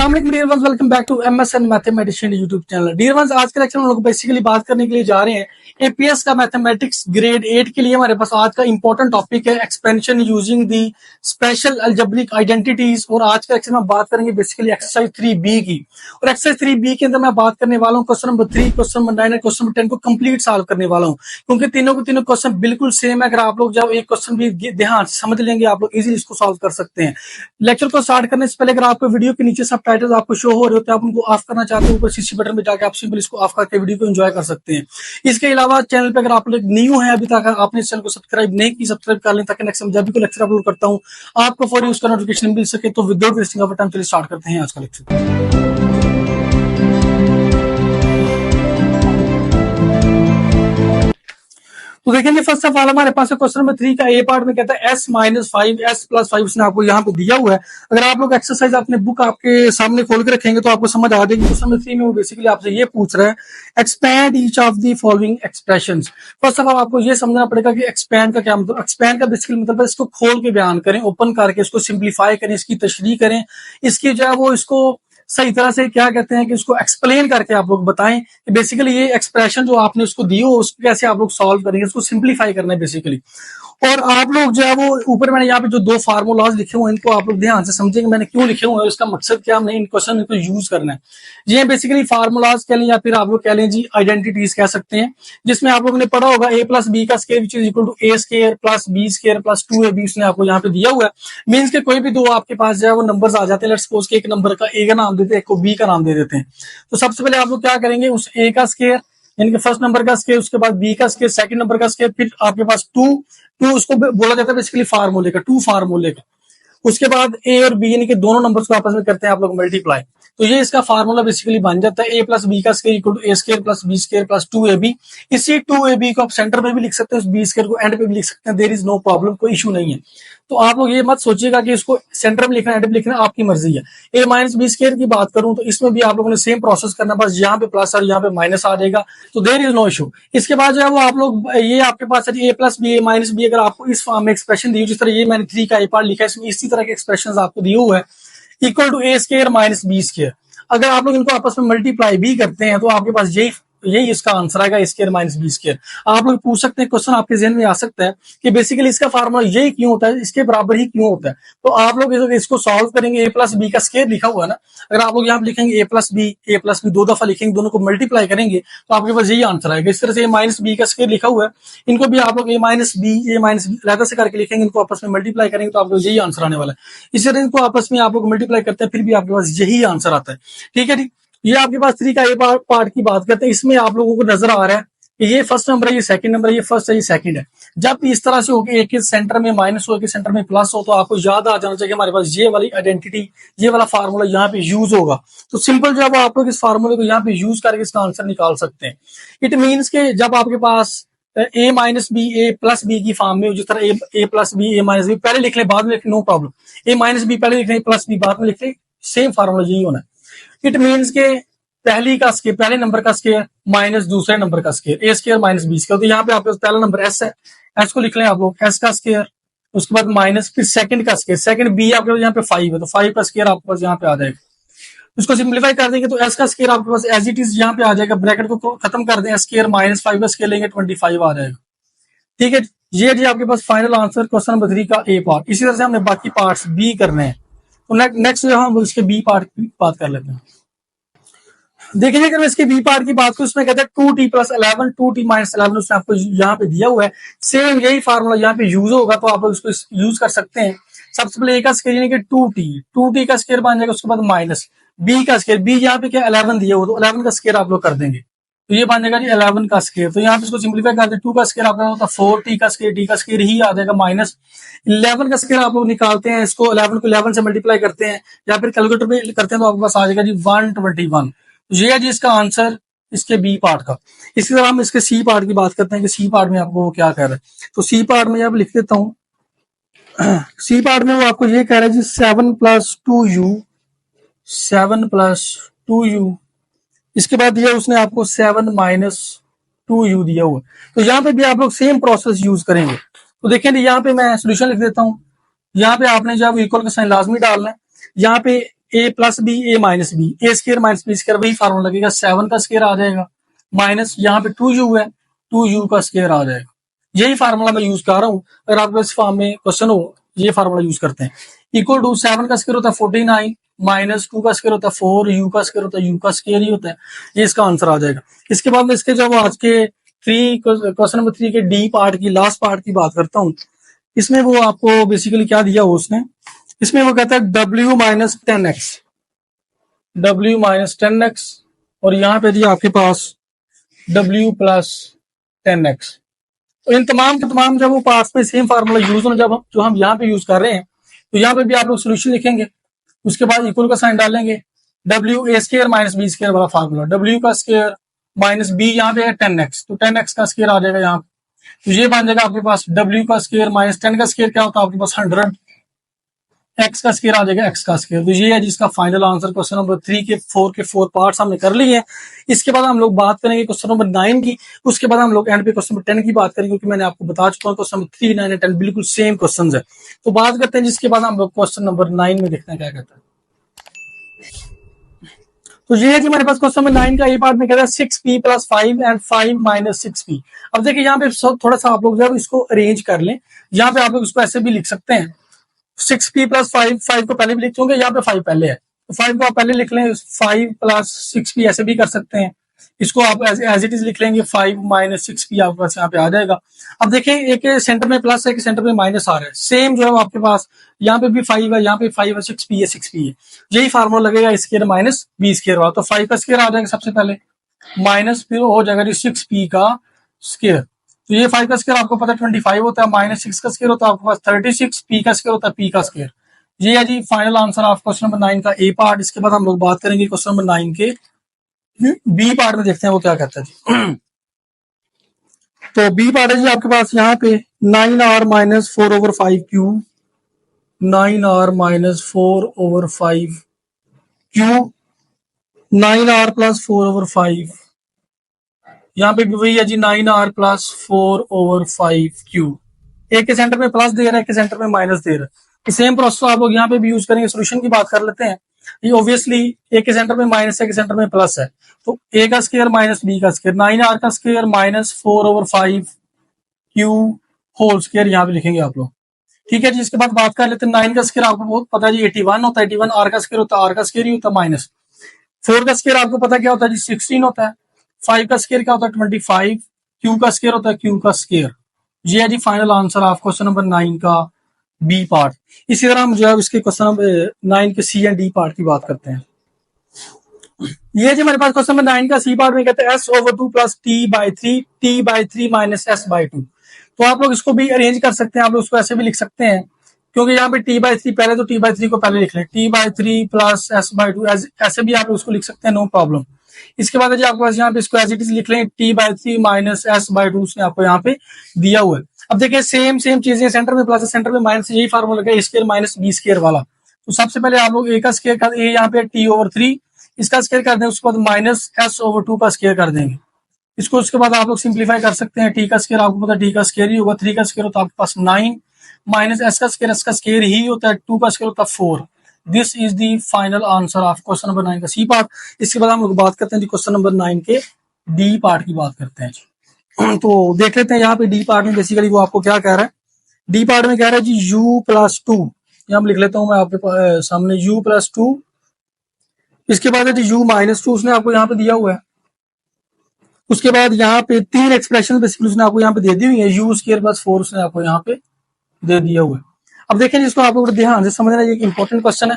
अस्सलाम वालेकुम dear ones, welcome back to MSN mathematician YouTube channel. Dear ones, आज के लेक्चर में हम लोग बेसिकली बात करने के लिए जा रहे हैं एपीएस का मैथमेटिक्स ग्रेड 8 के लिए। हमारे पास आज का इंपॉर्टेंट टॉपिक है expansion using the special algebraic identities. और आज के लेक्चर में बात करेंगे बेसिकली एक्सरसाइज 3B की। और एक्सरसाइज 3B के अंदर मैं बात करने वाला हूँ क्वेश्चन नंबर 3, क्वेश्चन नंबर 9 और क्वेश्चन नंबर 10 को कंप्लीट सॉल्व करने वाला हूँ, क्योंकि तीनों के तीनों क्वेश्चन बिल्कुल सेम है। अगर आप लोग जब एक क्वेश्चन भी ध्यान से समझ लेंगे, आप लोग इजीली इसको सॉल्व कर सकते हैं। लेक्चर को स्टार्ट करने से पहले अगर आपको वीडियो के नीचे सब टाइटल आपको शो हो रहे होते हैं, आप उनको ऑफ करना चाहते हो, ऊपर सीसी बटन पे जाकर आप सिंपल इसको ऑफ करके वीडियो को एंजॉय कर सकते हैं। इसके अलावा चैनल पे अगर आप लोग न्यू है, अभी तक आपने इस चैनल को सब्सक्राइब नहीं की, सब्सक्राइब कर लें ताकि नेक्स्ट टाइम जब भी कोई लेक्चर अपलोड करता हूं आपको फौरी उसका नोटिफिकेशन मिल सके। तो विदाउट वेस्टिंग ऑफ टाइम चलिए स्टार्ट करते हैं आज का लेक्चर। तो देखेंगे फर्स्ट ऑफ ऑल हमारे पास क्वेश्चन नंबर 3 का ए पार्ट में कहता है s-5 s+5 उसने आपको यहाँ पे दिया हुआ है। अगर आप लोग एक्सरसाइज अपने बुक आपके सामने खोल के रखेंगे तो आपको समझ आ जाएगी। क्वेश्चन नंबर 3 में वो बेसिकली आपसे ये पूछ रहा है expand each of the following expressions. First of all आपको ये समझना पड़ेगा कि एक्सपैंड का क्या मतलब। एक्सपैंड का बेसिकली मतलब इसको खोल के बयान करें, ओपन करके इसको सिंप्लीफाई करें, इसकी तशरीह करें, इसकी जो है वो इसको सही तरह से क्या कहते हैं कि उसको एक्सप्लेन करके आप लोग बताएं कि बेसिकली ये एक्सप्रेशन जो आपने उसको दी हो उसको कैसे आप लोग सॉल्व करेंगे, उसको सिंप्लीफाई करना है बेसिकली। और आप लोग जो है वो ऊपर मैंने यहाँ पे जो दो फार्मूलाज लिखे हुए हैं इनको आप लोग ध्यान से समझेंगे मैंने क्यों लिखे हुए हैं, इसका मकसद क्या, हमने इन क्वेश्चन को यूज करना है। ये बेसिकली फार्मूलाज कह लें या फिर आप लोग कह लें जी आइडेंटिटीज कह सकते हैं, जिसमें आप लोगों ने पढ़ा होगा a+b का square which is equal to a square plus b square plus 2ab उसने आपको यहाँ पे दिया हुआ है। मीन्स के कोई भी दो आपके पास जो है वो नंबर्स आ जाते हैं। लेट्स सपोज के एक नंबर का a का नाम देते हैं, एक को b का नाम दे देते हैं। तो सबसे पहले आप लोग क्या करेंगे, उस a का स्क्वायर यानी कि फर्स्ट नंबर का स्क्वायर, उसके बाद b का स्क्वायर, सेकंड नंबर का स्क्वायर, फिर आपके पास 2 उसको बोला जाता है बेसिकली फार्मूले का, 2 फार्मूले का। उसके बाद a और b यानी कि दोनों नंबर्स को आपस में करते हैं आप लोग मल्टीप्लाई। तो ये इसका फार्मूला बेसिकली बन जाता है a+b का square equal to a square plus b square plus 2ab। इसी 2ab को आप सेंटर में भी लिख सकते हैं, b स्क्वायर को एंड पे भी लिख सकते हैं, देयर इज नो प्रॉब्लम, कोई इशू नहीं है। तो आप लोग ये मत सोचिएगा कि इसको सेंटर में लिखना एंड पे लिखना, आपकी मर्जी है। a-b स्क्वायर की बात करूं तो इसमें भी आप लोगों ने सेम प्रोसेस करना, बस यहाँ पे प्लस और यहाँ पे माइनस आ जाएगा, तो देयर इज नो इशू। इसके बाद जो है वो आप लोग ये आपके पास है a+b a-b, अगर आपको इस फॉर्म में एक्सप्रेशन दी, जिस तरह ये मैंने 3 का ए पार्ट लिखा है, इसमें इसी तरह के एक्सप्रेशन आपको दिए हुए हैं equal to a square minus b square. अगर आप लोग इनको आपस में मल्टीप्लाई भी करते हैं तो आपके पास यही इसका आंसर आएगा, a square minus b square. आप लोग पूछ सकते हैं, क्वेश्चन आपके जहन में आ सकता है कि बेसिकली इसका फार्मूला यही क्यों होता है, इसके बराबर ही क्यों होता है। तो आप लोग इसको सॉल्व करेंगे, a+b का स्क्वायर लिखा हुआ है ना, अगर आप लोग यहाँ पे लिखेंगे a+b 2 दफा लिखेंगे, दोनों को मल्टीप्लाई करेंगे तो आपके पास यही आंसर आएगा। इस तरह से a-b का स्क्वायर लिखा हुआ है, इनको भी आप लोग a-b अलग से करके लिखेंगे, इनको आपस में मल्टीप्लाई करेंगे तो आपको यही आंसर आने वाला है। इस तरह इनको आपस में आप लोग मल्टीप्लाई करते हैं, फिर भी आपके पास यही आंसर आता है। ठीक है जी, ये आपके पास 3 का ए पार्ट की बात करते हैं। इसमें आप लोगों को नजर आ रहा है कि ये फर्स्ट नंबर है, ये सेकंड नंबर है, ये फर्स्ट है, ये सेकंड है। जब इस तरह से हो कि एक के सेंटर में माइनस हो, एक के सेंटर में प्लस हो, तो आपको याद आ जाना चाहिए हमारे पास ये वाली आइडेंटिटी, ये वाला फार्मूला यहाँ पे यूज होगा। तो सिंपल जो है आप लोग इस फार्मूले को यहाँ पे यूज करके इसका आंसर निकाल सकते हैं। इट मीन्स के जब आपके पास a-b a+b की फॉर्म में, जिस तरह a+b a-b पहले लिख ले बाद में लिख ले, नो प्रॉब्लम। a-b पहले लिख ले, +b बाद में लिख ले, सेम फार्मूला यही होना है। इट मीन्स के पहले नंबर का स्क्वायर माइनस दूसरे नंबर का square, a square minus b square. तो यहाँ पे आपके पहला नंबर s है, s को लिख लें आप लोग, s का स्क्वायर, उसके बाद माइनस, फिर सेकंड का स्क्वायर, सेकंड b आपके पास यहाँ पे 5 है तो 5 का स्क्वायर आपके पास यहाँ पे आ जाएगा। उसको सिंप्लीफाई कर देंगे तो s का स्क्वायर आपके पास एज इट इज यहाँ पे आ जाएगा, ब्रैकेट को खत्म कर दें, स्क्वायर माइनस 5 का स्क्वायर लेंगे 25 आ जाएगा। ठीक है, ये जी आपके पास फाइनल आंसर क्वेश्चन नंबर 3 का ए पार्ट। इसी तरह से हमने बाकी पार्ट्स भी करने हैं, तो नेक्स्ट जो हम इसके बी पार्ट की बात कर लेते हैं। देखिए अगर मैं इसके बी पार्ट की बात करूं, उसमें कहते हैं 2t+11 2t-11 उसने आपको यहाँ पे दिया हुआ है। सेम यही फार्मूला यहाँ पे यूज होगा, तो आप उसको यूज कर सकते हैं। सबसे पहले a का स्क्वायर यानी कि 2t का स्क्वायर बन जाएगा, उसके बाद माइनस b का स्क्वायर, b यहाँ पे क्या 11 दिया हुआ, तो 11 का स्क्वायर आप लोग कर देंगे तो ये बन जाएगा जी 11 का स्क्वायर। तो यहाँ पे इसको सिंप्लीफाई कर दे, 2 का स्क्वायर आपका होता है 4t का स्क्वायर, t का स्क्वायर ही आ जाएगा माइनस 11 का स्क्वायर आप लोग निकालते हैं, इसको 11 को 11 से मल्टीप्लाई करते हैं या फिर कैलकुलेटर में करते हैं तो आपके पास आ जाएगा जी 121। ये है जी इसका आंसर इसके बी पार्ट का। इसी तरह हम इसके सी पार्ट की बात करते हैं कि सी पार्ट में आपको वो क्या कह रहा है। तो सी पार्ट में अब लिख देता हूँ, सी पार्ट में वो आपको ये कह रहा है जी 7+2u, इसके बाद दिया उसने आपको 7-2u दिया हुआ। तो यहाँ पे भी आप लोग सेम प्रोसेस यूज करेंगे। तो देखिए यहाँ पे मैं सोल्यूशन लिख देता हूँ, यहाँ पे आपने जो है इक्वल का साइन लाजमी डालना है, यहाँ पे ए प्लस बी ए माइनस बी, ए स्केयर माइनस बी स्केयर, वही फार्मूला लगेगा। 7 का स्केयर आ जाएगा माइनस यहाँ पे 2u है, 2u का स्केयर आ जाएगा। यही फार्मूला मैं यूज कर रहा हूँ। अगर आपको इस फॉर्म में क्वेश्चन हो, ये फार्मूला यूज करते हैं। इक्वल टू 7 का स्केयर होता है 49 माइनस 2 का स्केयर होता है 4, यू का स्केयर होता है, यू का स्केयर ही होता है। ये इसका आंसर आ जाएगा। इसके बाद में इसके जब आज के क्वेश्चन नंबर 3 के डी पार्ट की लास्ट पार्ट की बात करता हूँ। इसमें वो आपको बेसिकली क्या दिया हो उसने, इसमें वो कहता है w minus 10x, w minus 10x, और यहाँ पे जी आपके पास w प्लस 10x। तो इन तमाम के तमाम जब वो पास में सेम फार्मूला यूज हो, जब जो हम यहाँ पे यूज कर रहे हैं, तो यहाँ पे भी आप लोग सोल्यूशन लिखेंगे, उसके बाद इक्वल का साइन डालेंगे, w a square minus B square वाला फार्मूला, w का स्केयर माइनस b यहाँ पे है 10x, तो 10x का स्केयर आ जाएगा यहाँ पे। तो ये बन जाएगा आपके पास w का स्केयर माइनस 10 का स्केयर क्या होता है आपके पास 100, x का स्केयर आ जाएगा x का स्केयर। तो ये है जिसका फाइनल आंसर क्वेश्चन नंबर 3 के 4 पार्ट्स हमने कर लिए हैं। इसके बाद हम लोग बात करेंगे क्वेश्चन नंबर 9 की, उसके बाद हम लोग एंड पे क्वेश्चन नंबर 10 की बात करेंगे, क्योंकि मैंने आपको बता चुका हूँ क्वेश्चन नंबर 3, 9 और 10 बिल्कुल सेम क्वेश्चन है। तो बात करते हैं जिसके बाद हम लोग क्वेश्चन नंबर 9 में देखते हैं क्या कहता है। तो ये है कि हमारे पास क्वेश्चन नंबर 9 का ए पार्ट में कहता है 6p plus 5 and 5 minus 6p। अब देखिए यहाँ पे थोड़ा सा आप लोग जब इसको अरेंज कर लें, यहाँ पे आप लोग इसको ऐसे भी लिख सकते हैं 6p प्लस 5, 5 को पहले भी लिख होंगे, यहाँ पे 5 पहले है तो 5 को आप पहले लिख लें, 5 प्लस 6p ऐसे भी कर सकते हैं। इसको आप एज इट इज लिख लेंगे 5 माइनस 6p आपके पास यहाँ पे आ जाएगा। अब देखिए एक सेंटर में प्लस है, एक सेंटर में माइनस आ रहा है, सेम जो है आपके पास यहाँ पे भी 5 है, यहाँ पे 5 है, 6p है, 6p है। यही फार्मूला लगेगा स्केयर माइनस बी स्केयर वाला। तो 5 का स्केयर आ जाएगा सबसे पहले, माइनस फिर हो जाएगा जी 6p का स्केयर। तो ये 5 का स्केयर आपको पता है 25 होता है, माइनस 6 का स्केयर होता है आपके पास 36, p का स्केयर होता है p का स्केयर। ये है जी final answer of question number 9 का ए पार्ट। इसके बाद हम लोग बात करेंगे क्वेश्चन नंबर 9 के बी पार्ट में, देखते हैं वो क्या कहता है जी। तो बी पार्ट है जी आपके पास यहाँ पे 9r minus 4 over 5 Q, 9r minus 4 over 5 Q, 9r plus 4 over 5, यहाँ पे भी वही है जी 9r प्लस 4 ओवर 5 क्यू। एक के सेंटर में प्लस दे रहा है, एक के सेंटर में माइनस दे रहा है। सेम प्रोसेस आप लोग यहाँ पे भी यूज करेंगे। सोल्यूशन की बात कर लेते हैं। ये ऑब्वियसली एक के सेंटर में माइनस है, एक के सेंटर में प्लस है, तो ए का स्केयर माइनस बी का स्केयर, 9r का square minus 4 over 5 Q whole square यहाँ पे लिखेंगे आप लोग। ठीक है जी। इसके बाद बात कर लेते हैं 9 का स्केयर आपको बहुत पता है जी 81 होता है, 81 आर का स्केयर होता है, आर का स्केयर ही होता है माइनस। 4 का स्केयर आपको पता क्या होता है जी 16 होता है। 5 का स्केयर क्या होता है 25, क्यू का स्केयर होता है क्यू का स्केयर। ये है जी final answer of question number 9 का बी पार्ट। इसी तरह हम जो है इसके क्वेश्चन नंबर 9 के सी एंड डी पार्ट की बात करते हैं। ये जो हमारे पास क्वेश्चन नंबर 9 का सी पार्ट में कहते हैं s over 2 plus t by 3 minus s by 2। तो आप लोग इसको भी अरेंज कर सकते हैं, आप लोग इसको ऐसे भी लिख सकते हैं, क्योंकि यहाँ पे t/3 पहले, तो t/3 को पहले लिख लें, t/3 प्लस s/2 ऐसे भी आप उसको लिख सकते हैं, नो प्रॉब्लम। इसके बाद जी आपके पास यहाँ पे इसको एज इट इज लिख लें, t/3 माइनस s/2 उसने आपको यहाँ पे दिया हुआ है। अब देखिए सेम चीजें, सेंटर में प्लस है, सेंटर में माइनस, यही फार्मूला लगा ए स्केयर माइनस बी स्केयर वाला। तो सबसे पहले आप लोग ए का स्केयर कर, ए यहाँ पे t/3 इसका स्केयर कर दें, उसके बाद माइनस s/2 का स्केयर कर देंगे इसको। उसके बाद आप लोग सिंप्लीफाई कर सकते हैं, टी का स्केयर आपको पता है टी का स्केयर ही होगा, 3 का स्केयर होता है आपके पास 9 माइनस एस का स्केयर ही होता है, 2 का स्केयर होता है 4। This is the final answer of question number 9 का सी पार्ट। इसके बाद हम लोग बात करते हैं क्वेश्चन नंबर 9 के डी पार्ट की बात करते हैं। तो देख लेते हैं यहाँ पे डी पार्ट में बेसिकली वो आपको क्या कह रहा है। डी पार्ट में कह रहा है जी u+2, यहाँ लिख लेता हूँ मैं आपके सामने u+2। इसके बाद है जी u-2 उसने आपको यहाँ पे दिया हुआ है। उसके बाद यहाँ पे 3 एक्सप्रेशन बेसिकली उसने आपको यहाँ पे दे दी हुई है, u स्क्वायर प्लस 4 उसने आपको यहाँ पे दे दिया हुआ है। अब देखें जिसको आप लोग ध्यान से समझना, ये एक इंपॉर्टेंट क्वेश्चन है,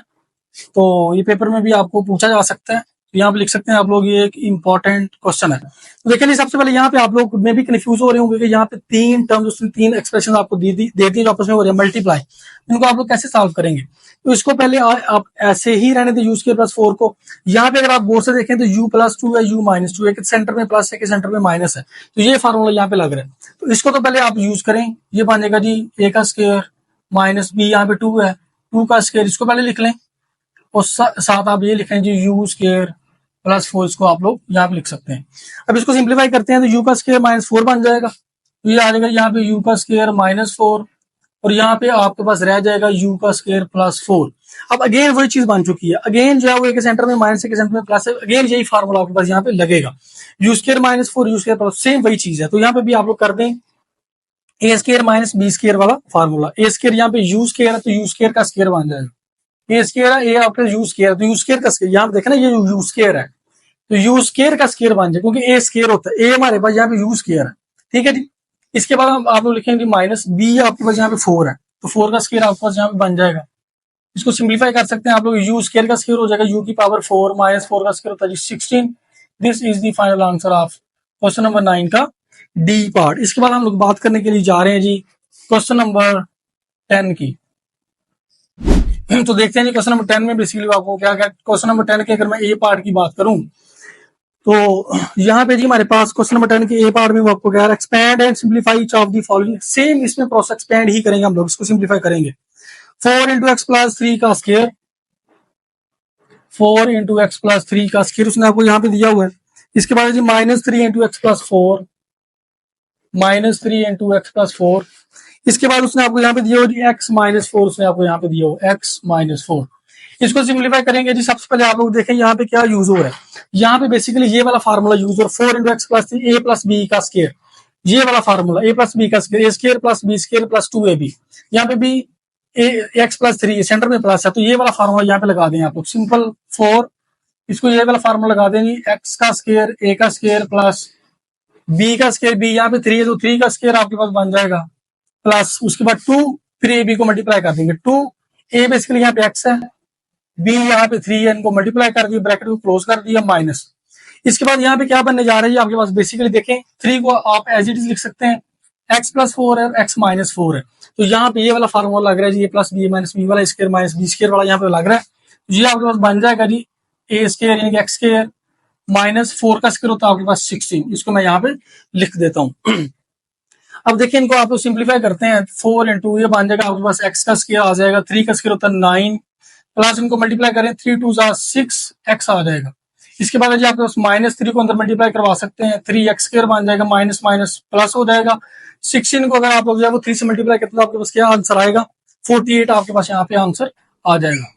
तो ये पेपर में भी आपको पूछा जा सकता है, तो यहाँ पे लिख सकते हैं आप लोग ये एक इंपॉर्टेंट क्वेश्चन है। तो देखिए सबसे पहले यहाँ पे आप लोग में भी कंफ्यूज हो रहे होंगे कि यहाँ पे 3 टर्म्स उसने 3 एक्सप्रेशन आपको दे दी जो आपस में हो रही है मल्टीप्लाई, इनको आप लोग कैसे सॉल्व करेंगे। तो इसको पहले आप ऐसे ही रहने दें u स्क्वायर प्लस 4 को। यहाँ पे अगर आप बोर्ड से देखें तो u+2 है, u-2, एक सेंटर में प्लस है, एक सेंटर में माइनस है, तो ये फार्मूला यहाँ पे लग रहा है। तो इसको तो पहले आप यूज करें, ये बन जाएगा जी a का स्क्वायर माइनस b, यहाँ पे 2 है, 2 का स्क्वायर इसको पहले लिख लें, और साथ आप ये लिखें जी u स्क्वायर प्लस 4, इसको आप लोग यहाँ पे लिख सकते हैं। अब इसको सिंप्लीफाई करते हैं तो u का स्क्वायर माइनस 4 बन जाएगा, तो ये आ जाएगा यहाँ पे u का स्क्वायर माइनस 4, और यहाँ पे आपके पास रह जाएगा u का स्क्वायर प्लस 4। अब अगेन वही चीज बन चुकी है, अगेन जो है वो एक सेंटर में माइनस, एक सेंटर में प्लस है, अगेन यही फार्मूला आपके पास यहाँ पे लगेगा, you square minus 4 you square plus, same वही चीज है। तो यहाँ पे भी आप लोग कर दें ए स्क्वायर माइनस बी स्क्वायर वाला फार्मूला, ए स्क्वायर यहाँ पे यू स्क्वायर है तो यू स्क्वायर का स्क्वायर बन जाएगा, ए स्क्वायर है ए आपका यू स्क्वायर, तो यू स्क्वायर का स्क्वायर यहाँ पे देखा ना, ये यू स्क्वायर है तो यू स्क्वायर का स्क्वायर बन जाए, क्योंकि ए स्क्वायर होता है, ए हमारे पास यहाँ पे यू स्क्वायर है, ठीक है जी। इसके बाद आप लोग लिखेंगे माइनस बी आपके पास यहाँ पे 4 है, तो 4 का स्क्वायर आपके पास यहाँ पे बन जाएगा। इसको सिंप्लीफाई कर सकते हैं आप लोग, यू स्क्वायर का स्क्वायर हो जाएगा यू की पावर 4 माइनस 4 का स्क्वायर होता है जी 16। This is the final answer of question number 9 का डी पार्ट। इसके बाद हम लोग बात करने के लिए जा रहे हैं जी क्वेश्चन नंबर 10 की। तो देखते हैं जी क्वेश्चन नंबर 10 में बेसिकली आपको क्या क्या, क्वेश्चन नंबर 10 के अगर मैं ए पार्ट की बात करूं तो यहाँ पे जी हमारे पास क्वेश्चन नंबर 10 के ए पार्ट में वो आपको क्या है, expand and simplify each of the following, same इसमें प्रोसेस एक्सपैंड ही करेंगे हम लोग, इसको सिंप्लीफाई करेंगे। 4 इंटू एक्स प्लस 3 का स्क्वायर, 4 इंटू एक्स प्लस 3 का स्क्वायर उसने आपको यहाँ पे दिया हुआ है। इसके बाद जी minus 3 into X plus 4, minus 3 into X plus 4। इसके बाद उसने आपको यहाँ पे दिया हो एक्स माइनस 4, उसने आपको यहाँ पे दिया हो एक्स माइनस 4। इसको सिंप्लीफाई करेंगे जी, सबसे पहले आप लोग देखें यहाँ पे क्या यूज हो रहा है, यहाँ पे बेसिकली ये वाला फार्मूला यूज हो रहा है, 4 into X plus 3 A plus B का स्क्वायर, ये वाला फार्मूला ए प्लस बी का square, A square plus B square plus 2ab, यहाँ पे भी एक्स प्लस 3 सेंटर में प्लस है, तो ये वाला फार्मूला यहाँ पे लगा दें आप लोग, सिंपल 4, इसको ये वाला फार्मूला लगा देंगे, एक्स का स्क्वायर ए का स्क्वायर प्लस बी का स्क्वायर, बी यहाँ पे 3 है तो 3 का स्क्वायर आपके पास बन जाएगा, प्लस उसके बाद 2, फिर ए बी को मल्टीप्लाई कर देंगे, 2 ए बेसिकली यहाँ पे एक्स है, बी यहाँ पे 3 है, इनको मल्टीप्लाई कर दिया, ब्रैकेट को क्लोज कर दिया, माइनस। इसके बाद यहाँ पे क्या बनने जा रहा है आपके पास, बेसिकली देखें 3 को आप एज इट इज लिख सकते हैं, एक्स प्लस 4 है, एक्स माइनस 4 है, तो यहाँ पे ये वाला फार्मूला लग रहा है जी, ए प्लस बी माइनस बी वाला स्क्वायर माइनस बी स्क्वायर वाला यहाँ पे लग रहा है, ये आपके पास बन जाएगा जी ए स्क्वायर यानी कि एक्स स्क्वायर माइनस 4 का स्क्वायर होता है आपके पास 16, इसको मैं यहाँ पे लिख देता हूँ। अब देखिए इनको आप लोग सिंप्लीफाई करते हैं, 4 इंटू ये बन जाएगा आपके पास एक्स का स्क्वायर आ जाएगा, 3 का स्क्वायर होता है 9, प्लस इनको मल्टीप्लाई करें 3 2 6 एक्स आ जाएगा। इसके बाद जी आपके पास माइनस 3 को अंदर मल्टीप्लाई करवा सकते हैं, 3 एक्स स्क्वायर बन जाएगा, माइनस माइनस प्लस हो जाएगा, 16 को अगर आप लोग जो है वो 3 से मल्टीप्लाई करते हैं तो आपके पास क्या आंसर आएगा, 48 आपके पास यहाँ पे आंसर आ जाएगा।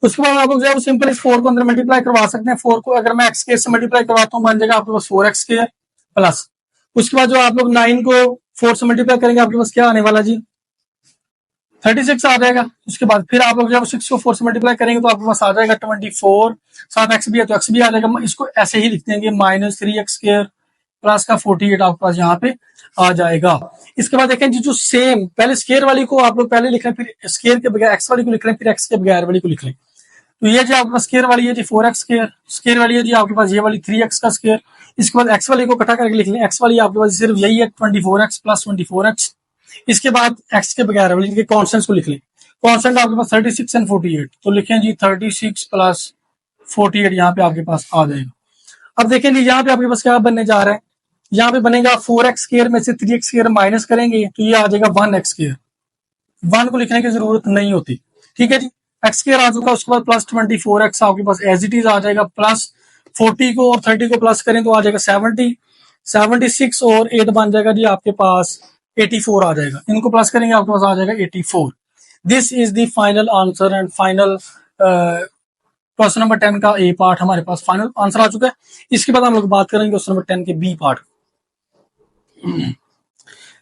उसके बाद आप लोग जो है सिंपल इस 4 को अंदर मल्टीप्लाई करवा सकते हैं, 4 को अगर मैं एक्स स्क्वायर से मल्टीप्लाई करवाता हूँ बन जाएगा आपके पास 4 एक्स स्क्वायर प्लस, उसके बाद जो आप लोग 9 को 4 से मल्टीप्लाई करेंगे आपके पास क्या आने वाला जी 36 आ जाएगा। उसके बाद फिर आप लोग जब 6 को 4 से मल्टीप्लाई करेंगे तो आपके पास आ जाएगा 24, साथ एक्स भी है तो एक्स भी आ जाएगा, इसको ऐसे ही लिख देंगे माइनस 3 एक्स स्क्वायर प्लस का 48 आपके पास यहाँ पे आ जाएगा। इसके बाद देखें जी जो सेम पहले स्क्वायर वाली को आप लोग पहले लिख लें, फिर स्क्वायर के बगैर एक्स वाली को लिख लें, फिर एक्स के बगैर वाली को लिख लें, तो ये जो आपके पास स्क्वायर वाली है जी 4 एक्स स्क्वायर, स्क्वायर वाली है जी आपके पास ये वाली 3 एक्स का स्क्वायर, इसके बाद एक्स वाली को इकट्ठा करके लिख लें, एक्स वाली आपके पास सिर्फ यही है 24 एक्स प्लस 24 एक्स, इसके बाद एक्स के बगैर वाली इनके कॉन्स्टेंट्स को लिख लें, कॉन्स्टेंट आपके पास 36 एंड 48, तो लिखें जी 36 प्लस 48 यहाँ पे आपके पास आ जाएगा। अब देखें जी यहाँ पे आपके पास क्या बनने जा रहा है, यहाँ पे बनेगा 4 एक्स स्क्वायर में से 3 एक्स स्क्वायर माइनस करेंगे तो ये आ जाएगा 1 एक्स स्क्वायर, 1 को लिखने की जरूरत नहीं होती, ठीक है जी। एक्स स्क्वायर आ चुका, उसके बाद प्लस 24 एक्स आपके पास एज इट इज आ जाएगा, प्लस 40 को और 30 को प्लस करें तो आ जाएगा 70, 76 और 8 बन जाएगा जी आपके पास 84 आ जाएगा, इनको प्लस करेंगे आपके पास आ जाएगा 84। This is the final answer and final question number 10 का ए पार्ट हमारे पास फाइनल आंसर आ चुका है। इसके बाद हम लोग बात करेंगे क्वेश्चन नंबर 10 के बी पार्ट।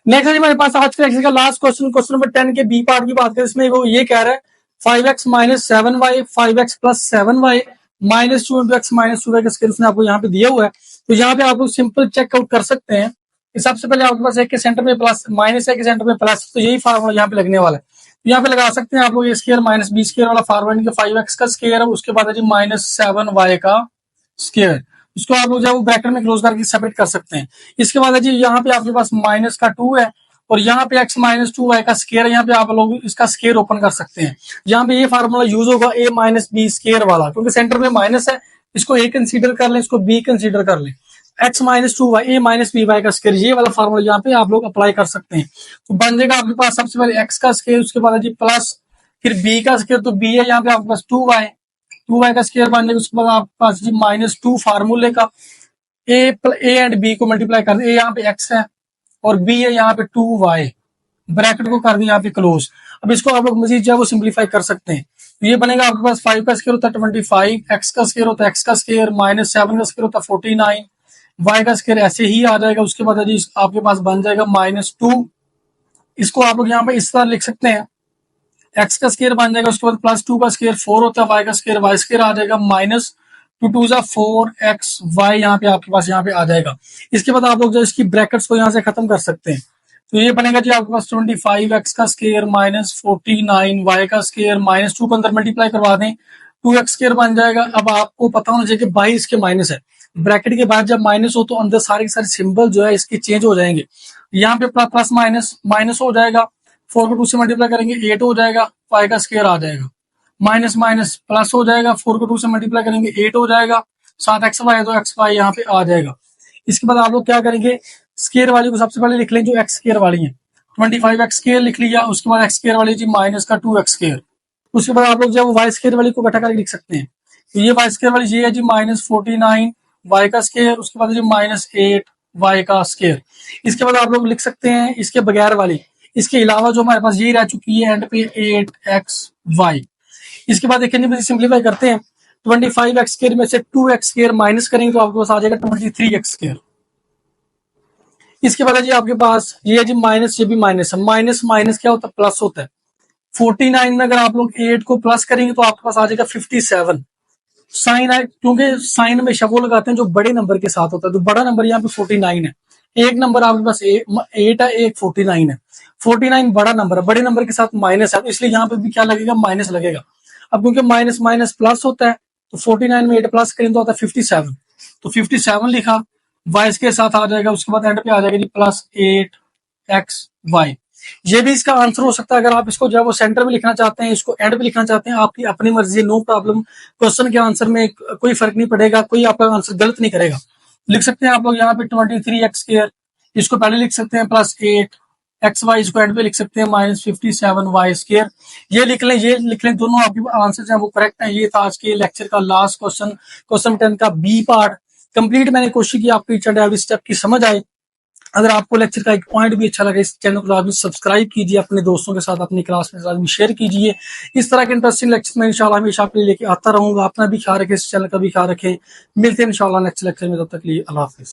नेक्स्ट हमारे पास आज का लास्ट क्वेश्चन, क्वेश्चन नंबर 10 के बी पार्ट की बात करें, इसमें वो ये कह रहा है 5x minus 7y 5x plus 7y minus 2 into x minus 2y का स्क्वायर उसने आपको यहाँ पे दिया हुआ है। तो यहाँ पे आप लोग सिंपल चेकआउट कर सकते हैं, सबसे पहले आपके पास एक के सेंटर में प्लस माइनस है, के सेंटर में प्लस, तो यही फार्मूला यहाँ पे लगने वाला है, तो यहाँ पे लगा सकते हैं आप लोग ए स्क्वायर माइनस बी स्क्वायर वाला फार्मूला, 5x का स्क्वायर है, उसके बाद है जी माइनस 7y का स्क्वायर, उसको आप लोग जब ब्रैकेट में क्लोज करके सेपरेट कर सकते हैं। इसके बाद है जी यहाँ पे आपके पास माइनस का 2 है और यहाँ पे x माइनस 2y का स्क्वायर है, यहाँ पे आप लोग इसका स्क्वायर ओपन कर सकते हैं। यहाँ पे ये फार्मूला यूज होगा a माइनस बी स्क्वायर वाला, क्योंकि सेंटर में माइनस है, इसको a कंसीडर कर लें, इसको b कंसीडर कर लें, x minus 2y a minus B Y का स्क्वायर, ये वाला फार्मूला यहाँ पे आप लोग अप्लाई कर सकते हैं। तो बन जाएगा आपके पास सबसे पहले x का स्क्वायर, उसके बाद है जी प्लस फिर b का स्क्वायर, तो b है यहाँ पे आपके पास 2y का स्क्वायर बन जाएगा, उसके बाद आपके पास जी माइनस 2 फार्मूले का a एंड b को मल्टीप्लाई कर दे, a यहाँ पे x है और b है यहाँ पे 2y, ब्रैकेट को कर दिया यहाँ पे क्लोज। अब इसको आप लोग मजीद जो है वो सिंप्लीफाई कर सकते हैं, तो ये बनेगा आपके पास 5 का स्क्वायर होता है 25, x का स्क्वायर होता है x का स्क्वायर, माइनस 7 का स्क्वायर होता है 49, y का स्क्वायर ऐसे ही आ जाएगा। उसके बाद जी आपके पास बन जाएगा -2। इसको आप लोग यहाँ पे इस तरह लिख सकते हैं, x का स्क्वायर बन जाएगा, उसके बाद +2 का स्क्वायर 4 होता है, y का स्क्वायर y स्क्वायर आ जाएगा, माइनस 2 2 जा 4x y यहाँ पे आपके पास यहाँ पे आ जाएगा। इसके बाद आप लोग जो इसकी ब्रैकेट्स को यहाँ से खत्म कर सकते हैं। तो ये बनेगा जी आपके पास 25x का स्क्वायर माइनस 49 y का स्क्वायर माइनस 2 को अंदर मल्टीप्लाई करवा दें, 2x स्क्वायर बन जाएगा। अब आपको पता होना चाहिए कि 22 के माइनस है, ब्रैकेट के बाद जब माइनस हो तो अंदर सारे के सारे सिंबल जो है इसके चेंज हो जाएंगे। यहाँ पे प्लस माइनस माइनस हो जाएगा, 4 को 2 से मल्टीप्लाई करेंगे 8 हो जाएगा, y का स्क्वायर आ जाएगा, माइनस माइनस प्लस हो जाएगा, 4 को 2 से मल्टीप्लाई करेंगे 8 हो जाएगा, 7xy है तो xy यहाँ पे आ जाएगा। इसके बाद आप लोग क्या करेंगे, स्क्वायर वाली को सबसे पहले लिख लें जो x स्क्वायर वाली है, 25x स्क्वायर लिख लिया। उसके बाद x स्क्वायर वाली जी माइनस का 2x स्क्वायर। उसके बाद आप लोग जो y स्क्वायर वाली को इकट्ठा करके लिख सकते हैं। तो ये y स्क्वायर वाली ये है जी -49 y का स्क्वायर, उसके बाद जी -8 y का स्क्वायर। इसके बाद आप लोग लिख सकते हैं इसके बगैर वाली, इसके अलावा जो हमारे पास ये रह चुकी है एंड पे 8xy। इसके बाद देखिए सिंप्लीफाई करते हैं, 25x स्क्वायर में से 2x स्क्वायर माइनस करेंगे तो आपके पास आ जाएगा 23x स्क्वायर। इसके बाद जी आपके पास ये है जी माइनस, ये भी माइनस है, माइनस माइनस क्या होता है प्लस होता है। 49 में अगर आप लोग 8 को प्लस करेंगे तो आपके पास आ जाएगा 57। साइन है, क्योंकि साइन में वो लगाते हैं जो बड़े नंबर के साथ होता है, तो बड़ा नंबर यहाँ पे 49 है, एक नंबर आपके पास 8 है, एक 49 है, 49 बड़ा नंबर है, बड़े नंबर के साथ माइनस है, इसलिए यहाँ पे भी क्या लगेगा, माइनस लगेगा। अब क्योंकि माइनस माइनस प्लस होता है तो 49 में 8 प्लस करें तो आता है 57, तो 57 लिखा, वाई के साथ आ जाएगा। उसके बाद एंड पे आ जाएगा जी +8xy। ये भी इसका आंसर हो सकता है, अगर आप इसको जो है वो सेंटर में लिखना चाहते हैं, इसको एंड पे लिखना चाहते हैं, आपकी अपनी मर्जी, नो प्रॉब्लम। क्वेश्चन के आंसर में कोई फर्क नहीं पड़ेगा, कोई आपका आंसर गलत नहीं करेगा। लिख सकते हैं आप लोग यहाँ पे 23x², इसको पहले लिख सकते हैं +8xy, इसको एंड पे लिख सकते हैं -57y²। ये लिख लें, दोनों आपके आंसर जो है वो करेक्ट है। ये था आज के लेक्चर का लास्ट क्वेश्चन, क्वेश्चन 10 का बी पार्ट कंप्लीट मैंने कोशिश की आपको ईच एंड एवरी स्टेप की समझ आए। अगर आपको लेक्चर का एक पॉइंट भी अच्छा लगे, इस चैनल को आप भी सब्सक्राइब कीजिए, अपने दोस्तों के साथ, अपनी क्लास में साथ भी शेयर कीजिए। इस तरह के इंटरेस्टिंग लेक्चर में इंशाल्लाह हमेशा आपके लिए लेके आता रहूंगा। अपना भी ख्याल रखें, इस चैनल का भी ख्याल रखें। मिलते हैं इंशाल्लाह नेक्स्ट लेक्चर में, तब तक के लिए अल्लाह हाफिज।